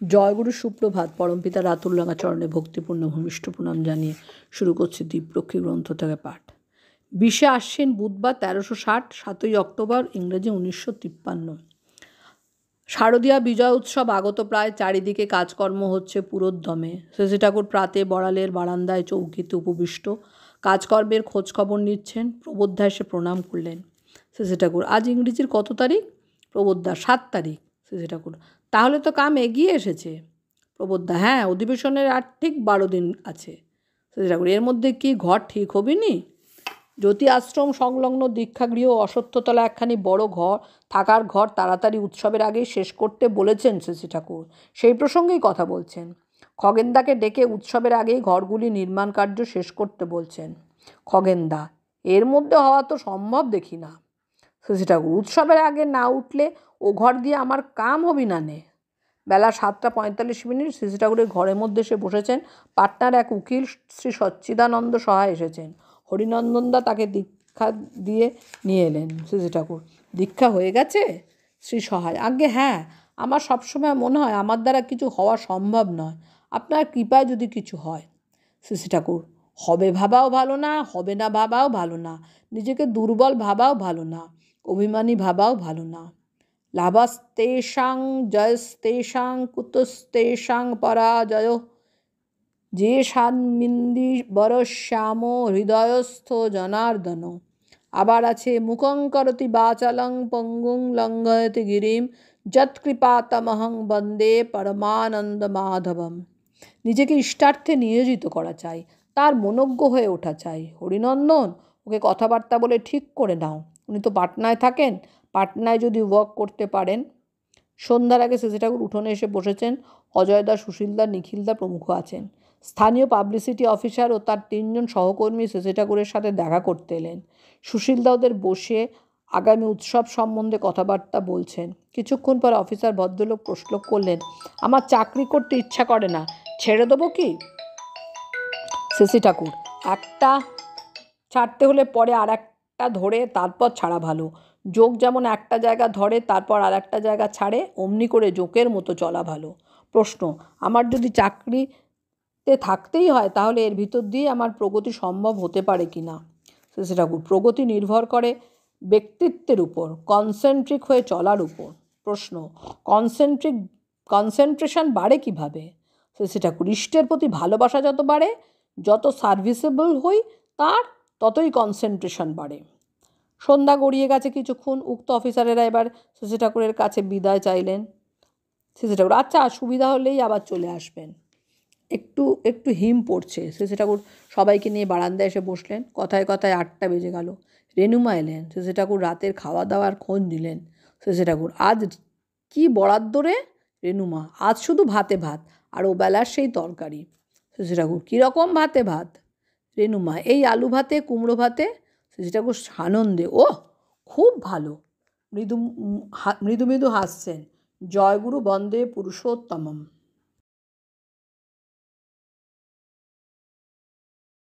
জয়গুরু সুপ্রভাত। পরমপিতা রাতুলডাঙ্গা চরণে ভক্তিপূর্ণ ভূমিষ্ঠ প্রণাম জানিয়ে শুরু করছি দীপরক্ষী গ্রন্থ থেকে পাঠ। 20শে আশ্বিন বুধবার 1360, 7ই অক্টোবর ইংরেজি 1953। শারদীয়া বিজয় উৎসব আগত প্রায়। চারিদিকে কাজকর্ম হচ্ছে পুরোদ্যমে। শশী ঠাকুর প্রাতে বড়ালের বারান্দায় চৌকিতে উপবিষ্ট কাজকর্মের খোঁজখবর নিচ্ছেন। প্রবোদ্ধা এসে প্রণাম করলেন। শশী ঠাকুর: আজ ইংরেজির কত তারিখ? প্রবোদ্ধা: 7 তারিখ। শশী ঠাকুর: তাহলে তো কাম এগিয়ে এসেছে। প্রবোদ্ধা: হ্যাঁ, অধিবেশনের আর ঠিক 12 দিন আছে। শশী ঠাকুর: এর মধ্যে কি ঘর ঠিক হবিনি? জ্যোতি আশ্রম সংলগ্ন দীক্ষাগৃহ অশ্বত্থতলা একখানি বড় ঘর, থাকার ঘর তাড়াতাড়ি উৎসবের আগেই শেষ করতে বলেছেন শশী ঠাকুর। সেই প্রসঙ্গেই কথা বলছেন। খগেনদাকে ডেকে উৎসবের আগেই ঘরগুলি নির্মাণ কার্য শেষ করতে বলছেন। খগেনদা: এর মধ্যে হওয়া তো সম্ভব দেখি না। শশী ঠাকুর: উৎসবের আগে না উঠলে ও ঘর দিয়ে আমার কাম হবি না নে। বেলা 7:45। শশী ঠাকুরের ঘরের মধ্যে এসে বসেছেন। পাটনার এক উকিল শ্রী সচ্চিদানন্দ সহায় এসেছেন। হরিনন্দনদা তাকে দীক্ষা দিয়ে নিয়ে এলেন। শশী ঠাকুর: দীক্ষা হয়ে গেছে? শ্রী সহায়: আজ্ঞে হ্যাঁ, আমার সবসময় মনে হয় আমার দ্বারা কিছু হওয়া সম্ভব নয়, আপনার কৃপায় যদি কিছু হয়। শশী ঠাকুর: হবে ভাবাও ভালো না, হবে না ভাবাও ভালো না, নিজেকে দুর্বল ভাবাও ভালো না, অভিমানী ভাবাও ভালো না। লাভস্তেষাং জয়স্তেষাং কুতস্তেষাং পরাজয় যে সান্মিন্দি বরশ্যাম হৃদয়স্থ জনার্দন। আবার আছে মুখং করতি বাচালং পঙ্গুং লঙ্ঘয়তি গিরিম যৎকৃপাতমহং বন্দে পরমানন্দ মাধবম। নিজেকে ইষ্টার্থে নিয়োজিত করা চাই, তার মনোজ্ঞ হয়ে ওঠা চাই। হরিনন্দন, ওকে কথাবার্তা বলে ঠিক করে নাও। উনি তো পাটনায় থাকেন, পাটনায় যদি ওয়ার্ক করতে পারেন। সন্ধ্যার আগে শশী ঠাকুর উঠোনে এসে বসেছেন। অজয়দা, সুশীলদা, নিখিলদা প্রমুখ আছেন। স্থানীয় পাবলিসিটি অফিসার ও তার 3 জন সহকর্মী শশী ঠাকুরের সাথে দেখা করতে এলেন। সুশীলদা ওদের বসে আগামী উৎসব সম্বন্ধে কথাবার্তা বলছেন। কিছুক্ষণ পর অফিসার ভদ্রলোক প্রশ্ন করলেন, আমার চাকরি করতে ইচ্ছা করে না, ছেড়ে দেবো কি? শশী ঠাকুর: একটা ছাড়তে হলে পরে আর একটা ধরে তারপর ছাড়া ভালো। যোগ যেমন একটা জায়গা ধরে তারপর আর একটা জায়গা ছাড়ে, অমনি করে জোকের মতো চলা ভালো। প্রশ্ন: আমার যদি চাকরিতে থাকতেই হয় তাহলে এর ভিতর দিয়ে আমার প্রগতি সম্ভব হতে পারে কি না? শশী ঠাকুর: প্রগতি নির্ভর করে ব্যক্তিত্বের উপর, কনসেন্ট্রিক হয়ে চলার উপর। প্রশ্ন: কনসেন্ট্রেশন বাড়ে কিভাবে? শশী ঠাকুর: ইষ্টের প্রতি ভালোবাসা যত বাড়ে, যত সার্ভিসেবল হই তার ততই কনসেন্ট্রেশন বাড়ে। সন্ধ্যা গড়িয়ে গেছে কিছুক্ষণ। উক্ত অফিসারেরা এবার শশী ঠাকুরের কাছে বিদায় চাইলেন। শশী ঠাকুর: আচ্ছা, সুবিধা হলেই আবার চলে আসবেন। একটু একটু হিম পড়ছে। শশী ঠাকুর সবাইকে নিয়ে বারান্দায় এসে বসলেন। কথায় কথায় 8টা বেজে গেল। রেনুমা এলেন। শশী ঠাকুর রাতের খাওয়া দাওয়ার খোঁজ নিলেন। শশী ঠাকুর: আজ কি বরাদ্দ রে? রেনুমা: আজ শুধু ভাতে ভাত, আর ও বেলার সেই তরকারি। শশী ঠাকুর: কীরকম ভাতে ভাত? রেনুমা: এই আলু ভাতে, কুমড়ো ভাতে। শশী ঠাকুর সানন্দে: ওহ, খুব ভালো। মৃদু মৃদু হাসছেন। জয়গুরু বন্দে পুরুষোত্তমম।